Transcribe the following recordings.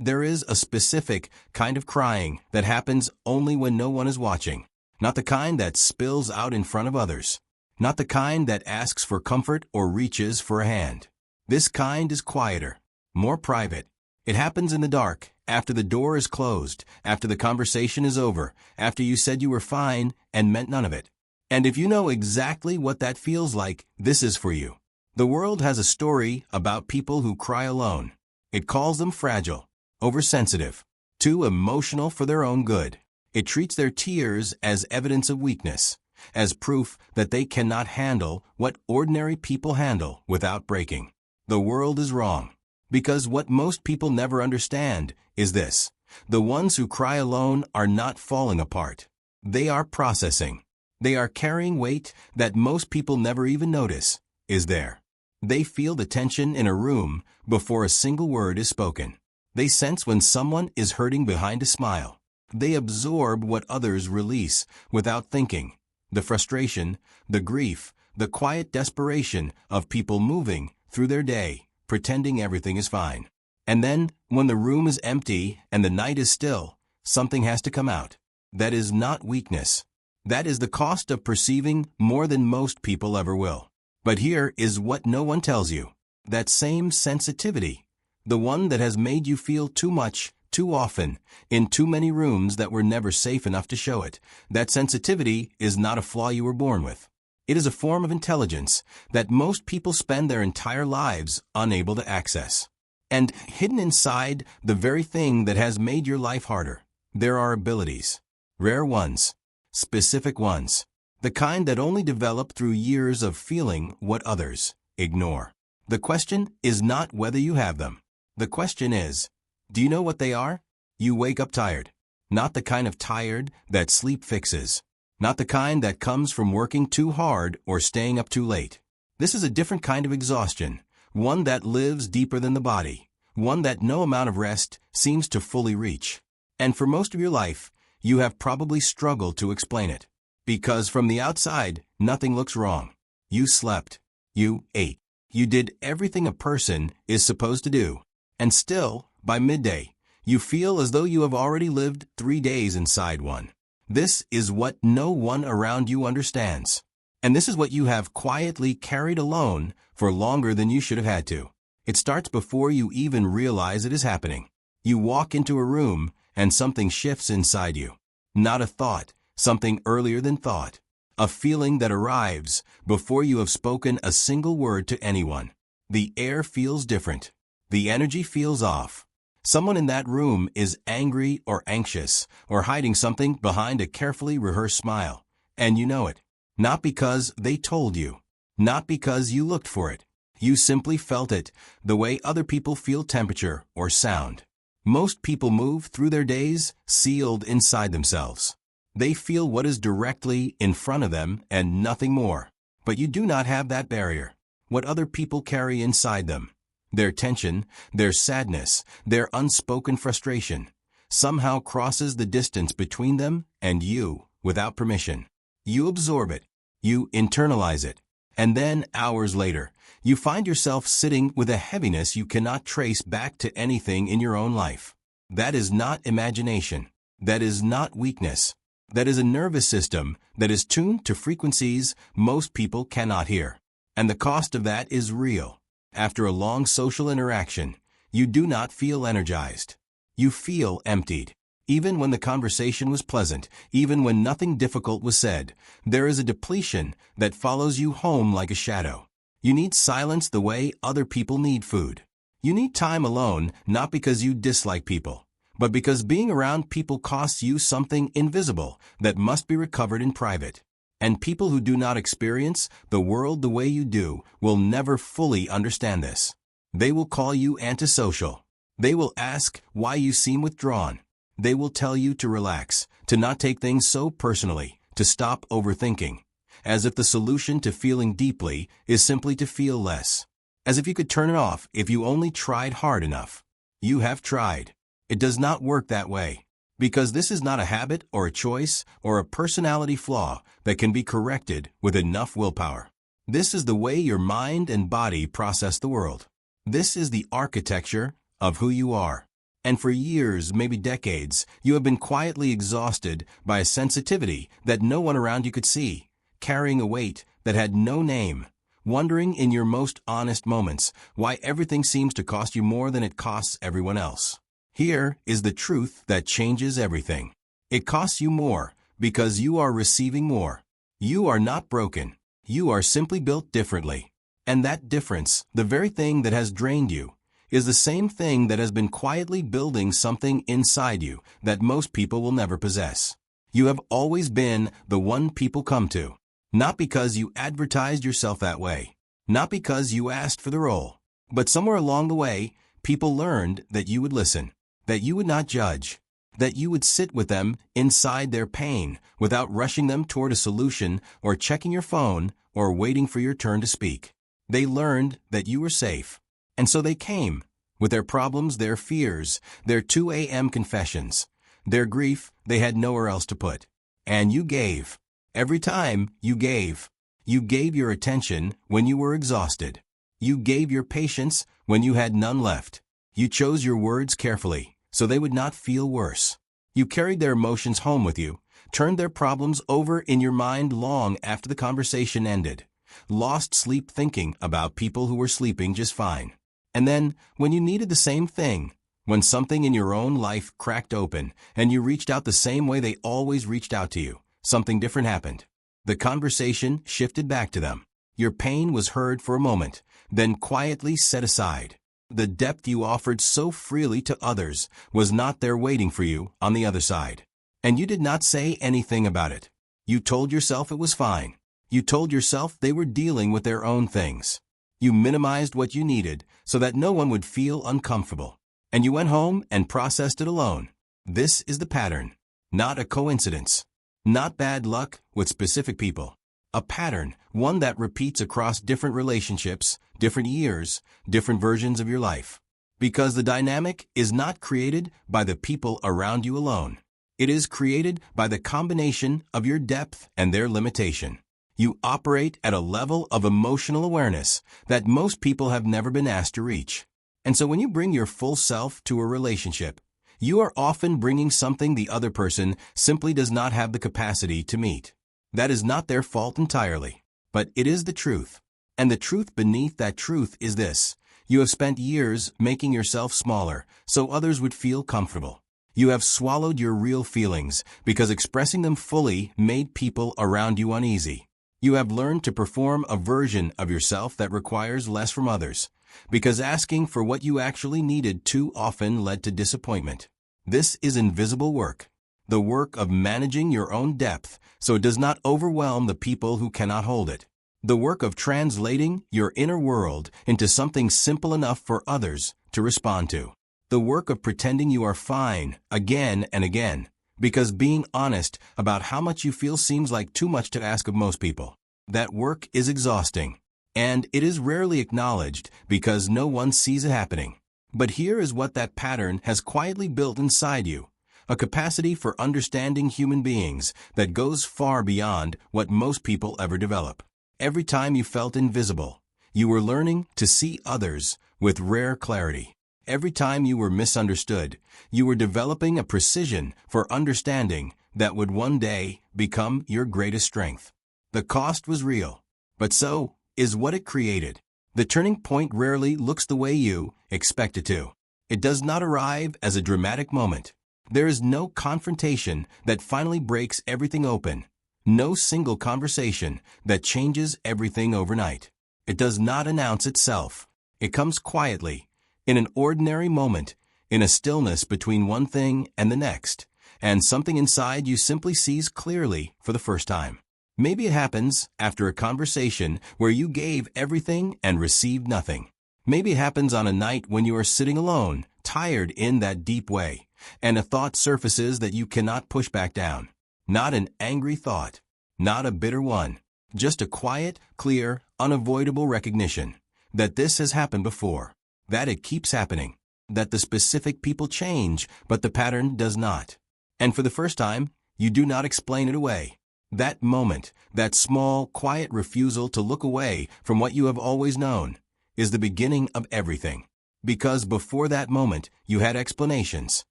there is a specific kind of crying that happens only when no one is watching. Not the kind that spills out in front of others. Not the kind that asks for comfort or reaches for a hand. This kind is quieter, more private. It happens in the dark, after the door is closed, after the conversation is over, after you said you were fine and meant none of it. And if you know exactly what that feels like, this is for you. The world has a story about people who cry alone. It calls them fragile, oversensitive, too emotional for their own good. It treats their tears as evidence of weakness, as proof that they cannot handle what ordinary people handle without breaking. The world is wrong. Because what most people never understand is this: the ones who cry alone are not falling apart. They are processing. They are carrying weight that most people never even notice is there. They feel the tension in a room before a single word is spoken. They sense when someone is hurting behind a smile. They absorb what others release without thinking. The frustration, the grief, the quiet desperation of people moving through their day, pretending everything is fine. And then, when the room is empty and the night is still, something has to come out. That is not weakness. That is the cost of perceiving more than most people ever will. But here is what no one tells you. That same sensitivity, the one that has made you feel too much, too often, in too many rooms that were never safe enough to show it, that sensitivity is not a flaw you were born with. It is a form of intelligence that most people spend their entire lives unable to access. And hidden inside the very thing that has made your life harder, there are abilities. Rare ones. Specific ones. The kind that only develop through years of feeling what others ignore. The question is not whether you have them. The question is, do you know what they are? You wake up tired. Not the kind of tired that sleep fixes. Not the kind that comes from working too hard or staying up too late. This is a different kind of exhaustion, one that lives deeper than the body, one that no amount of rest seems to fully reach. And for most of your life, you have probably struggled to explain it. Because from the outside, nothing looks wrong. You slept. You ate. You did everything a person is supposed to do. And still, by midday, you feel as though you have already lived 3 days inside one. This is what no one around you understands. And this is what you have quietly carried alone for longer than you should have had to. It starts before you even realize it is happening. You walk into a room and something shifts inside you. Not a thought, something earlier than thought. A feeling that arrives before you have spoken a single word to anyone. The air feels different. The energy feels off. Someone in that room is angry or anxious or hiding something behind a carefully rehearsed smile. And you know it. Not because they told you. Not because you looked for it. You simply felt it, the way other people feel temperature or sound. Most people move through their days sealed inside themselves. They feel what is directly in front of them and nothing more. But you do not have that barrier. What other people carry inside them. Their tension, their sadness, their unspoken frustration, somehow crosses the distance between them and you without permission. You absorb it. You internalize it. And then, hours later, you find yourself sitting with a heaviness you cannot trace back to anything in your own life. That is not imagination. That is not weakness. That is a nervous system that is tuned to frequencies most people cannot hear. And the cost of that is real. After a long social interaction, you do not feel energized. You feel emptied. Even when the conversation was pleasant, even when nothing difficult was said, there is a depletion that follows you home like a shadow. You need silence the way other people need food. You need time alone, not because you dislike people, but because being around people costs you something invisible that must be recovered in private. And people who do not experience the world the way you do will never fully understand this. They will call you antisocial. They will ask why you seem withdrawn. They will tell you to relax, to not take things so personally, to stop overthinking, as if the solution to feeling deeply is simply to feel less. As if you could turn it off if you only tried hard enough. You have tried. It does not work that way. Because this is not a habit or a choice or a personality flaw that can be corrected with enough willpower. This is the way your mind and body process the world. This is the architecture of who you are. And for years, maybe decades, you have been quietly exhausted by a sensitivity that no one around you could see, carrying a weight that had no name, wondering in your most honest moments why everything seems to cost you more than it costs everyone else. Here is the truth that changes everything. It costs you more because you are receiving more. You are not broken. You are simply built differently. And that difference, the very thing that has drained you, is the same thing that has been quietly building something inside you that most people will never possess. You have always been the one people come to. Not because you advertised yourself that way. Not because you asked for the role. But somewhere along the way, people learned that you would listen. That you would not judge. That you would sit with them inside their pain without rushing them toward a solution or checking your phone or waiting for your turn to speak. They learned that you were safe. And so they came, with their problems, their fears, their 2 a.m. confessions, their grief they had nowhere else to put. And you gave. Every time you gave. You gave your attention when you were exhausted. You gave your patience when you had none left. You chose your words carefully, so they would not feel worse. You carried their emotions home with you, turned their problems over in your mind long after the conversation ended, lost sleep thinking about people who were sleeping just fine. And then, when you needed the same thing, when something in your own life cracked open and you reached out the same way they always reached out to you, something different happened. The conversation shifted back to them. Your pain was heard for a moment, then quietly set aside. The depth you offered so freely to others was not there waiting for you on the other side. And you did not say anything about it. You told yourself it was fine. You told yourself they were dealing with their own things. You minimized what you needed so that no one would feel uncomfortable. And you went home and processed it alone. This is the pattern, not a coincidence. Not bad luck with specific people. A pattern, one that repeats across different relationships, different years, different versions of your life. Because the dynamic is not created by the people around you alone. It is created by the combination of your depth and their limitation. You operate at a level of emotional awareness that most people have never been asked to reach. And so when you bring your full self to a relationship, you are often bringing something the other person simply does not have the capacity to meet. That is not their fault entirely, but it is the truth. And the truth beneath that truth is this. You have spent years making yourself smaller so others would feel comfortable. You have swallowed your real feelings because expressing them fully made people around you uneasy. You have learned to perform a version of yourself that requires less from others, because asking for what you actually needed too often led to disappointment. This is invisible work, the work of managing your own depth so it does not overwhelm the people who cannot hold it, the work of translating your inner world into something simple enough for others to respond to, the work of pretending you are fine again and again, because being honest about how much you feel seems like too much to ask of most people. That work is exhausting, and it is rarely acknowledged because no one sees it happening. But here is what that pattern has quietly built inside you, a capacity for understanding human beings that goes far beyond what most people ever develop. Every time you felt invisible, you were learning to see others with rare clarity. Every time you were misunderstood, you were developing a precision for understanding that would one day become your greatest strength. The cost was real, but so is what it created. The turning point rarely looks the way you expect it to. It does not arrive as a dramatic moment. There is no confrontation that finally breaks everything open. No single conversation that changes everything overnight. It does not announce itself. It comes quietly, in an ordinary moment, in a stillness between one thing and the next, and something inside you simply sees clearly for the first time. Maybe it happens after a conversation where you gave everything and received nothing. Maybe it happens on a night when you are sitting alone, tired in that deep way, and a thought surfaces that you cannot push back down. Not an angry thought, not a bitter one, just a quiet, clear, unavoidable recognition that this has happened before, that it keeps happening, that the specific people change, but the pattern does not. And for the first time, you do not explain it away. That moment, that small, quiet refusal to look away from what you have always known, is the beginning of everything. Because before that moment, you had explanations.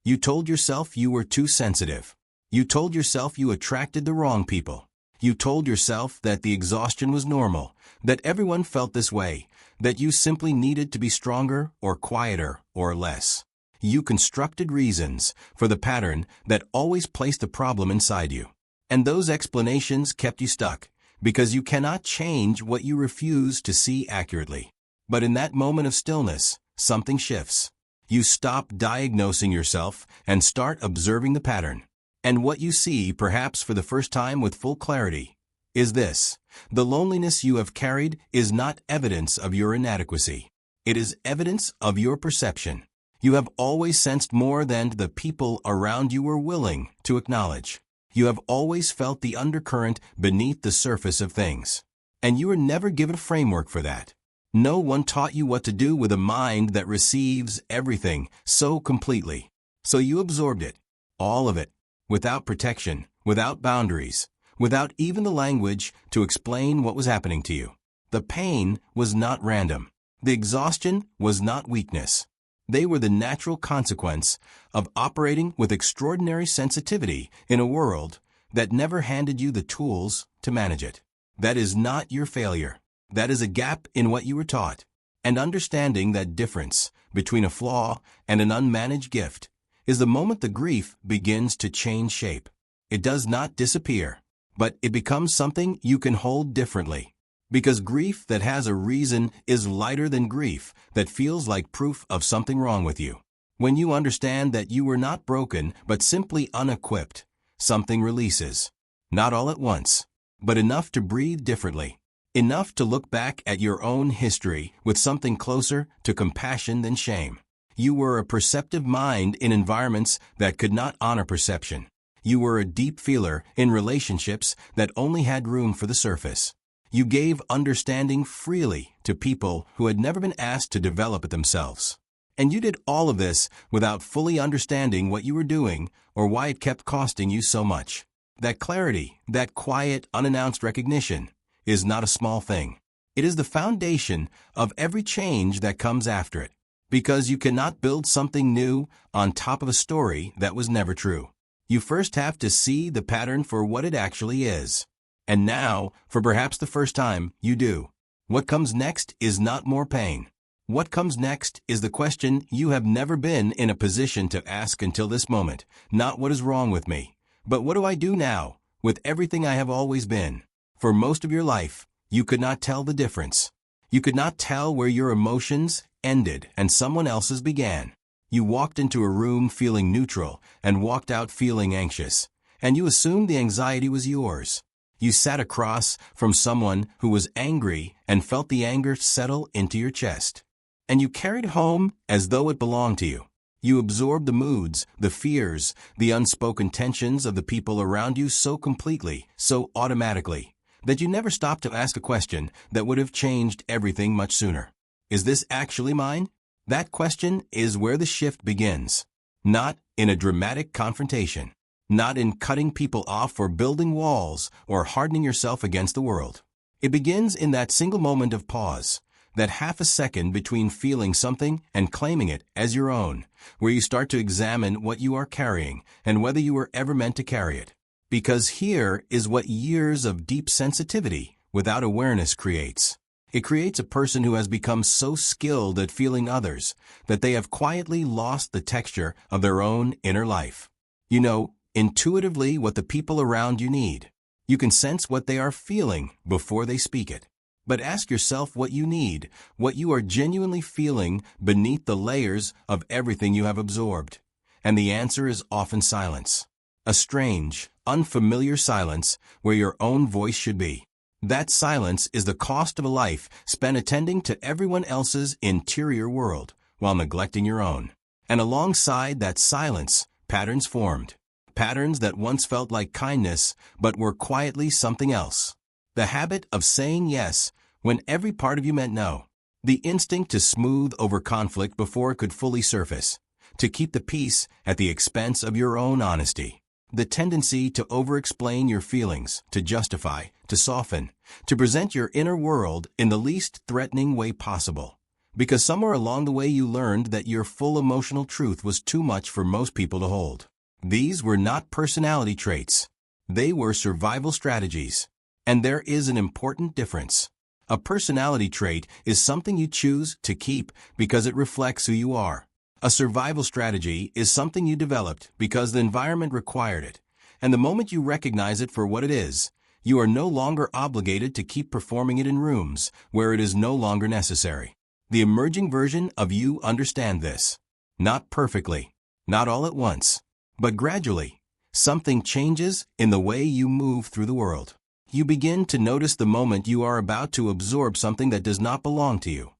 You told yourself you were too sensitive. You told yourself you attracted the wrong people. You told yourself that the exhaustion was normal, that everyone felt this way, that you simply needed to be stronger or quieter or less. You constructed reasons for the pattern that always placed the problem inside you. And those explanations kept you stuck, because you cannot change what you refuse to see accurately. But in that moment of stillness, something shifts. You stop diagnosing yourself and start observing the pattern. And what you see, perhaps for the first time with full clarity, is this: the loneliness you have carried is not evidence of your inadequacy. It is evidence of your perception. You have always sensed more than the people around you were willing to acknowledge. You have always felt the undercurrent beneath the surface of things. And you were never given a framework for that. No one taught you what to do with a mind that receives everything so completely. So you absorbed it, all of it, without protection, without boundaries, without even the language to explain what was happening to you. The pain was not random. The exhaustion was not weakness. They were the natural consequence of operating with extraordinary sensitivity in a world that never handed you the tools to manage it. That is not your failure. That is a gap in what you were taught. And understanding that difference between a flaw and an unmanaged gift is the moment the grief begins to change shape. It does not disappear, but it becomes something you can hold differently. Because grief that has a reason is lighter than grief that feels like proof of something wrong with you. When you understand that you were not broken but simply unequipped, something releases. Not all at once, but enough to breathe differently. Enough to look back at your own history with something closer to compassion than shame. You were a perceptive mind in environments that could not honor perception. You were a deep feeler in relationships that only had room for the surface. You gave understanding freely to people who had never been asked to develop it themselves. And you did all of this without fully understanding what you were doing or why it kept costing you so much. That clarity, that quiet, unannounced recognition, is not a small thing. It is the foundation of every change that comes after it. Because you cannot build something new on top of a story that was never true. You first have to see the pattern for what it actually is. And now, for perhaps the first time, you do. What comes next is not more pain. What comes next is the question you have never been in a position to ask until this moment. Not what is wrong with me, but what do I do now with everything I have always been? For most of your life, you could not tell the difference. You could not tell where your emotions ended and someone else's began. You walked into a room feeling neutral and walked out feeling anxious, and you assumed the anxiety was yours. You sat across from someone who was angry and felt the anger settle into your chest. And you carried it home as though it belonged to you. You absorbed the moods, the fears, the unspoken tensions of the people around you so completely, so automatically, that you never stopped to ask a question that would have changed everything much sooner. Is this actually mine? That question is where the shift begins. Not in a dramatic confrontation. Not in cutting people off or building walls or hardening yourself against the world. It begins in that single moment of pause, that half a second between feeling something and claiming it as your own, where you start to examine what you are carrying and whether you were ever meant to carry it. Because here is what years of deep sensitivity without awareness creates. It creates a person who has become so skilled at feeling others that they have quietly lost the texture of their own inner life. You know intuitively what the people around you need. You can sense what they are feeling before they speak it. But ask yourself what you need, what you are genuinely feeling beneath the layers of everything you have absorbed. And the answer is often silence. A strange, unfamiliar silence where your own voice should be. That silence is the cost of a life spent attending to everyone else's interior world while neglecting your own. And alongside that silence, patterns formed. Patterns that once felt like kindness but were quietly something else. The habit of saying yes when every part of you meant no. The instinct to smooth over conflict before it could fully surface. To keep the peace at the expense of your own honesty. The tendency to over-explain your feelings, to justify, to soften, to present your inner world in the least threatening way possible. Because somewhere along the way you learned that your full emotional truth was too much for most people to hold. These were not personality traits. They were survival strategies. And there is an important difference. A personality trait is something you choose to keep because it reflects who you are. A survival strategy is something you developed because the environment required it. And the moment you recognize it for what it is, you are no longer obligated to keep performing it in rooms where it is no longer necessary. The emerging version of you understand this. Not perfectly, not all at once, but gradually. Something changes in the way you move through the world. You begin to notice the moment you are about to absorb something that does not belong to you.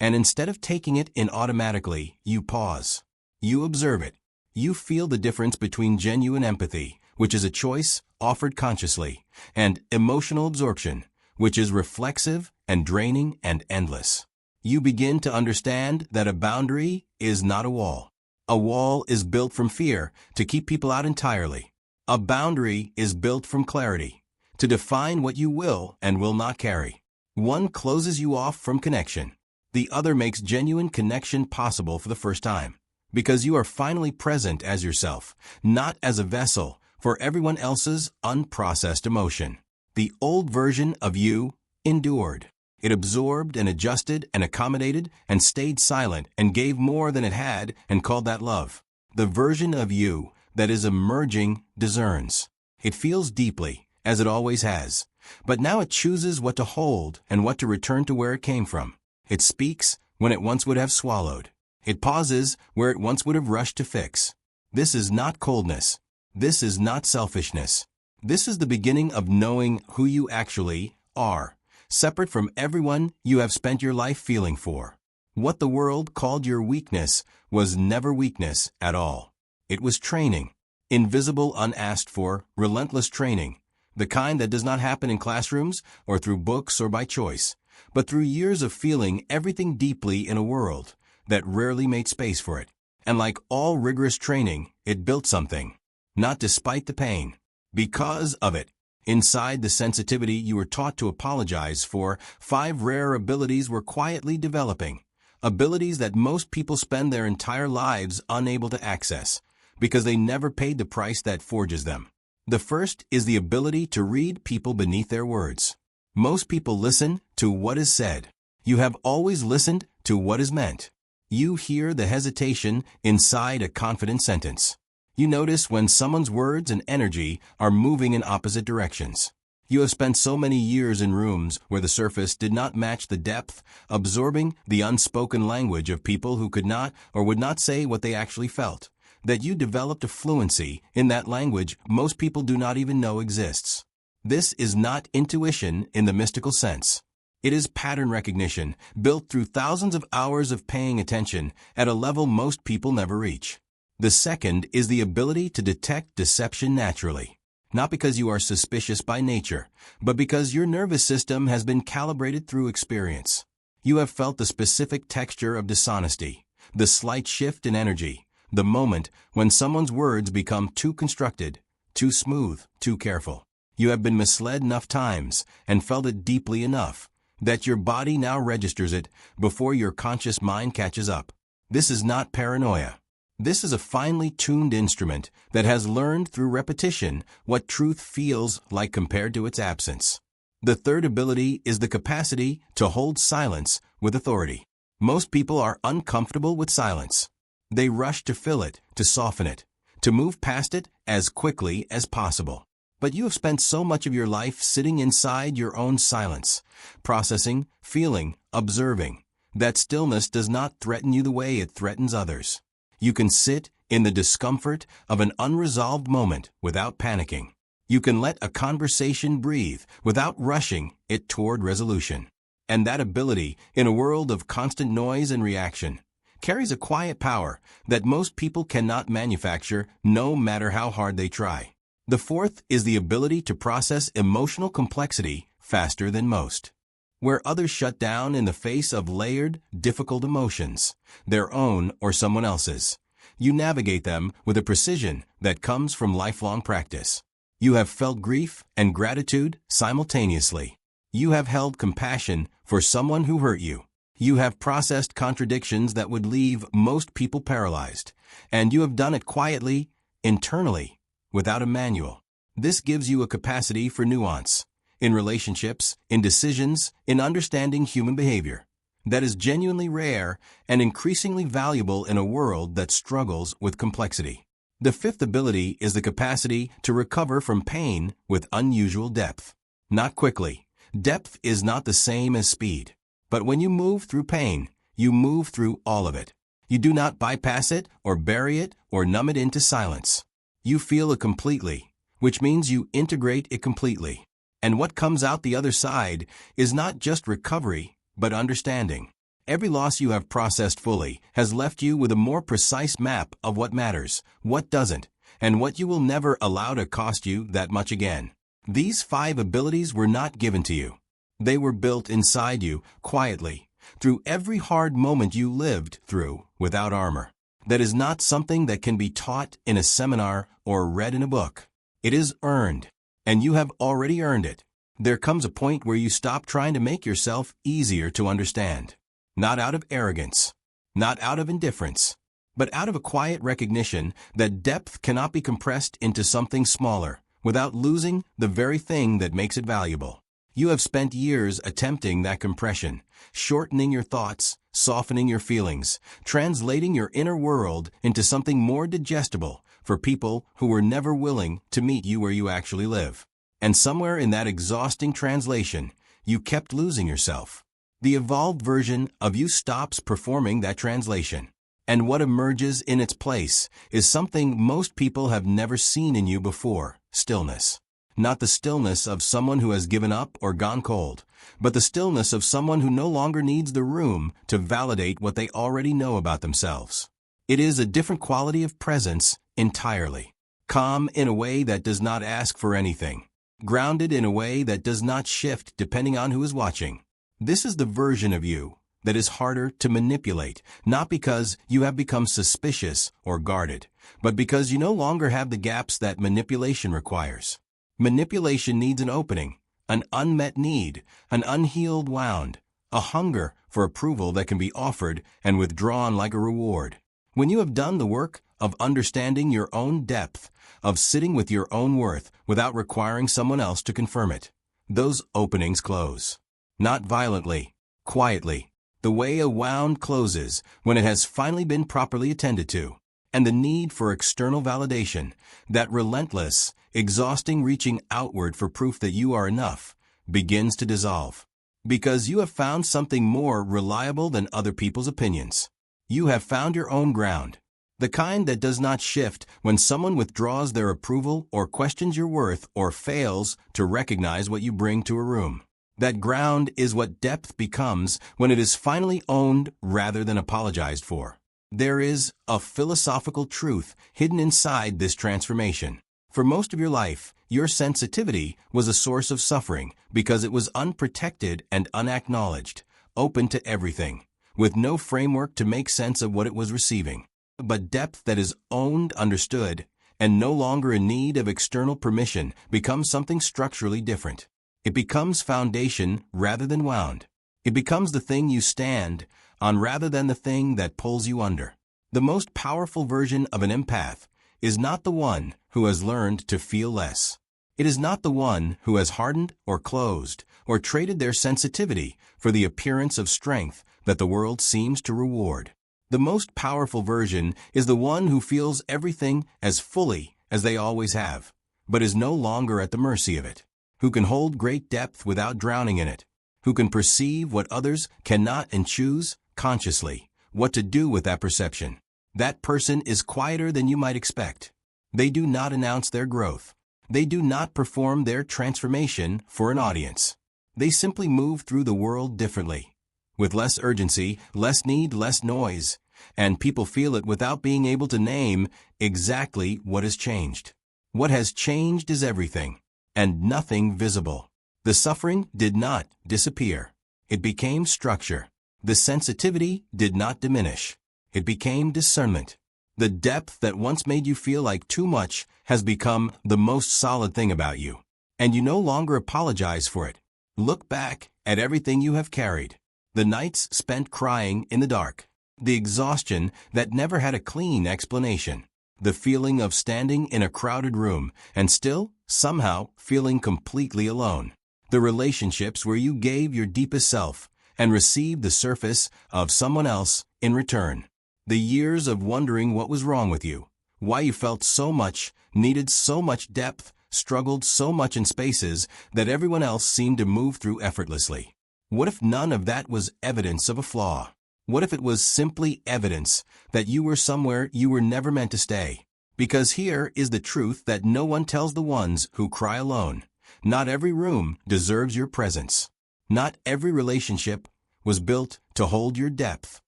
And instead of taking it in automatically, you pause. You observe it. You feel the difference between genuine empathy, which is a choice offered consciously, and emotional absorption, which is reflexive and draining and endless. You begin to understand that a boundary is not a wall. A wall is built from fear to keep people out entirely. A boundary is built from clarity, to define what you will and will not carry. One closes you off from connection. The other makes genuine connection possible for the first time, because you are finally present as yourself, not as a vessel for everyone else's unprocessed emotion. The old version of you endured. It absorbed and adjusted and accommodated and stayed silent and gave more than it had and called that love. The version of you that is emerging discerns. It feels deeply, as it always has, but now it chooses what to hold and what to return to where it came from. It speaks when it once would have swallowed. It pauses where it once would have rushed to fix. This is not coldness. This is not selfishness. This is the beginning of knowing who you actually are, separate from everyone you have spent your life feeling for. What the world called your weakness was never weakness at all. It was training. Invisible, unasked for, relentless training. The kind that does not happen in classrooms or through books or by choice, but through years of feeling everything deeply in a world that rarely made space for it. And like all rigorous training, it built something. Not despite the pain. Because of it. Inside the sensitivity you were taught to apologize for, 5 rare abilities were quietly developing. Abilities that most people spend their entire lives unable to access, because they never paid the price that forges them. The first is the ability to read people beneath their words. Most people listen to what is said. You have always listened to what is meant. You hear the hesitation inside a confident sentence. You notice when someone's words and energy are moving in opposite directions. You have spent so many years in rooms where the surface did not match the depth, absorbing the unspoken language of people who could not or would not say what they actually felt, that you developed a fluency in that language most people do not even know exists. This is not intuition in the mystical sense. It is pattern recognition, built through thousands of hours of paying attention at a level most people never reach. The second is the ability to detect deception naturally. Not because you are suspicious by nature, but because your nervous system has been calibrated through experience. You have felt the specific texture of dishonesty, the slight shift in energy, the moment when someone's words become too constructed, too smooth, too careful. You have been misled enough times and felt it deeply enough that your body now registers it before your conscious mind catches up. This is not paranoia. This is a finely tuned instrument that has learned through repetition what truth feels like compared to its absence. The third ability is the capacity to hold silence with authority. Most people are uncomfortable with silence. They rush to fill it, to soften it, to move past it as quickly as possible. But you have spent so much of your life sitting inside your own silence, processing, feeling, observing, that stillness does not threaten you the way it threatens others. You can sit in the discomfort of an unresolved moment without panicking. You can let a conversation breathe without rushing it toward resolution. And that ability, in a world of constant noise and reaction, carries a quiet power that most people cannot manufacture no matter how hard they try. The fourth is the ability to process emotional complexity faster than most. Where others shut down in the face of layered, difficult emotions, their own or someone else's, you navigate them with a precision that comes from lifelong practice. You have felt grief and gratitude simultaneously. You have held compassion for someone who hurt you. You have processed contradictions that would leave most people paralyzed, and you have done it quietly, internally, without a manual. This gives you a capacity for nuance, in relationships, in decisions, in understanding human behavior, that is genuinely rare and increasingly valuable in a world that struggles with complexity. The fifth ability is the capacity to recover from pain with unusual depth. Not quickly. Depth is not the same as speed. But when you move through pain, you move through all of it. You do not bypass it or bury it or numb it into silence. You feel it completely, which means you integrate it completely. And what comes out the other side is not just recovery, but understanding. Every loss you have processed fully has left you with a more precise map of what matters, what doesn't, and what you will never allow to cost you that much again. These 5 abilities were not given to you. They were built inside you, quietly, through every hard moment you lived through without armor. That is not something that can be taught in a seminar or read in a book. It is earned, and you have already earned it. There comes a point where you stop trying to make yourself easier to understand. Not out of arrogance, not out of indifference, but out of a quiet recognition that depth cannot be compressed into something smaller without losing the very thing that makes it valuable. You have spent years attempting that compression, shortening your thoughts, softening your feelings, translating your inner world into something more digestible for people who were never willing to meet you where you actually live. And somewhere in that exhausting translation, you kept losing yourself. The evolved version of you stops performing that translation. And what emerges in its place is something most people have never seen in you before: stillness. Not the stillness of someone who has given up or gone cold, but the stillness of someone who no longer needs the room to validate what they already know about themselves. It is a different quality of presence entirely. Calm in a way that does not ask for anything. Grounded in a way that does not shift depending on who is watching. This is the version of you that is harder to manipulate, not because you have become suspicious or guarded, but because you no longer have the gaps that manipulation requires. Manipulation needs an opening, an unmet need, an unhealed wound, a hunger for approval that can be offered and withdrawn like a reward. When you have done the work of understanding your own depth, of sitting with your own worth without requiring someone else to confirm it, those openings close. Not violently, quietly, the way a wound closes when it has finally been properly attended to. And the need for external validation, that relentless, exhausting reaching outward for proof that you are enough, begins to dissolve. Because you have found something more reliable than other people's opinions. You have found your own ground. The kind that does not shift when someone withdraws their approval or questions your worth or fails to recognize what you bring to a room. That ground is what depth becomes when it is finally owned rather than apologized for. There is a philosophical truth hidden inside this transformation. For most of your life, your sensitivity was a source of suffering because it was unprotected and unacknowledged, open to everything, with no framework to make sense of what it was receiving. But depth that is owned, understood, and no longer in need of external permission becomes something structurally different. It becomes foundation rather than wound. It becomes the thing you stand on rather than the thing that pulls you under. The most powerful version of an empath is not the one who has learned to feel less. It is not the one who has hardened or closed or traded their sensitivity for the appearance of strength that the world seems to reward. The most powerful version is the one who feels everything as fully as they always have, but is no longer at the mercy of it, who can hold great depth without drowning in it, who can perceive what others cannot and choose, consciously, what to do with that perception. That person is quieter than you might expect. They do not announce their growth. They do not perform their transformation for an audience. They simply move through the world differently, with less urgency, less need, less noise, and people feel it without being able to name exactly what has changed. What has changed is everything, and nothing visible. The suffering did not disappear. It became structure. The sensitivity did not diminish. It became discernment. The depth that once made you feel like too much has become the most solid thing about you, and you no longer apologize for it. Look back at everything you have carried. The nights spent crying in the dark. The exhaustion that never had a clean explanation. The feeling of standing in a crowded room and still, somehow, feeling completely alone. The relationships where you gave your deepest self and received the surface of someone else in return. The years of wondering what was wrong with you, why you felt so much, needed so much depth, struggled so much in spaces that everyone else seemed to move through effortlessly. What if none of that was evidence of a flaw? What if it was simply evidence that you were somewhere you were never meant to stay? Because here is the truth that no one tells the ones who cry alone. Not every room deserves your presence. Not every relationship was built to hold your depth.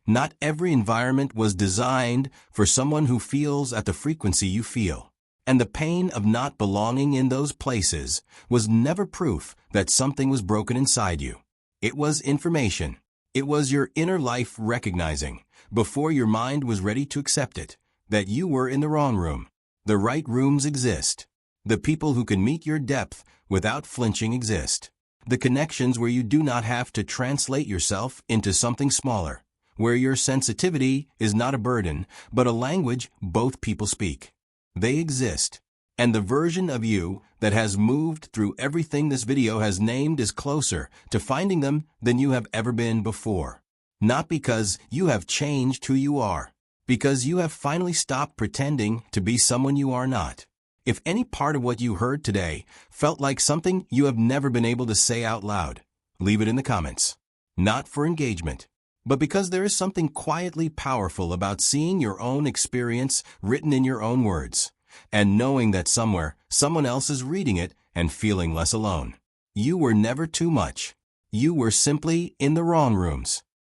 Not every environment was designed for someone who feels at the frequency you feel. And the pain of not belonging in those places was never proof that something was broken inside you. It was information. It was your inner life recognizing, before your mind was ready to accept it, that you were in the wrong room. The right rooms exist. The people who can meet your depth without flinching exist. The connections where you do not have to translate yourself into something smaller, where your sensitivity is not a burden, but a language both people speak. They exist. And the version of you that has moved through everything this video has named is closer to finding them than you have ever been before. Not because you have changed who you are, because you have finally stopped pretending to be someone you are not. If any part of what you heard today felt like something you have never been able to say out loud, leave it in the comments. Not for engagement, but because there is something quietly powerful about seeing your own experience written in your own words, and knowing that somewhere, someone else is reading it and feeling less alone. You were never too much. You were simply in the wrong rooms.